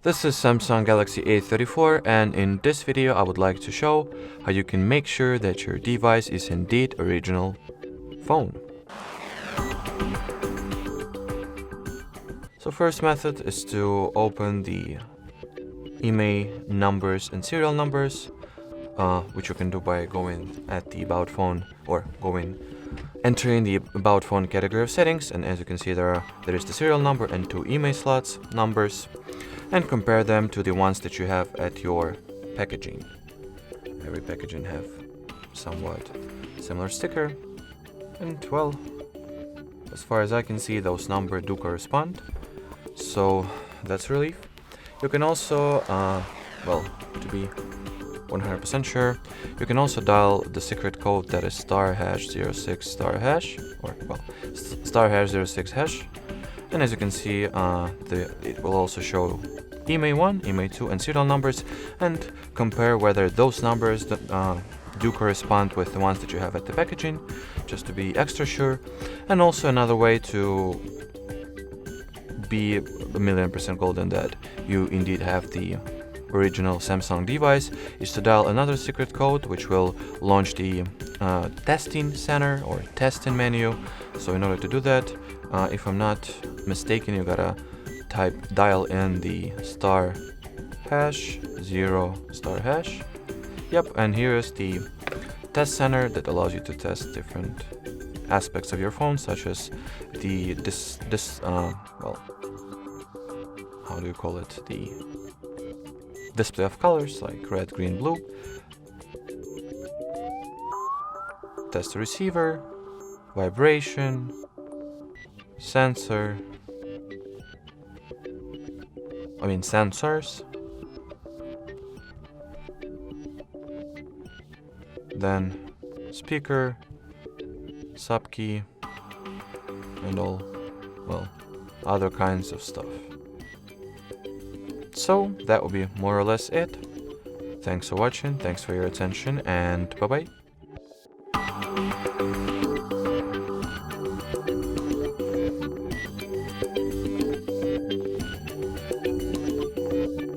This is Samsung Galaxy A34, and in this video I would like to show how you can make sure that your device is indeed original phone. So first method is to open the IMEI numbers and serial numbers, which you can do by going at the About Phone or entering the About Phone category of settings, and as you can see there is the serial number and two IMEI slots numbers, and compare them to the ones that you have at your packaging. Every packaging have somewhat similar sticker, and well, as far as I can see, those numbers do correspond, so that's a relief. You can also, to be 100% sure, you can also dial the secret code that is *#06*#, or *#06#, and as you can see, it will also show IMEI 1, IMEI 2, and serial numbers, and compare whether those numbers do correspond with the ones that you have at the packaging, just to be extra sure. And also another way to be 1,000,000% golden that you indeed have the original Samsung device is to dial another secret code, which will launch the testing center or testing menu. So in order to do that, if I'm not mistaken, you gotta dial in the *#0*#. Yep, and here is the test center that allows you to test different aspects of your phone, such as the how do you call it? The display of colors like red, green, blue. Test the receiver, vibration, sensors, then speaker, sub key, and all, other kinds of stuff. So that will be more or less it. Thanks for watching, thanks for your attention, and bye bye.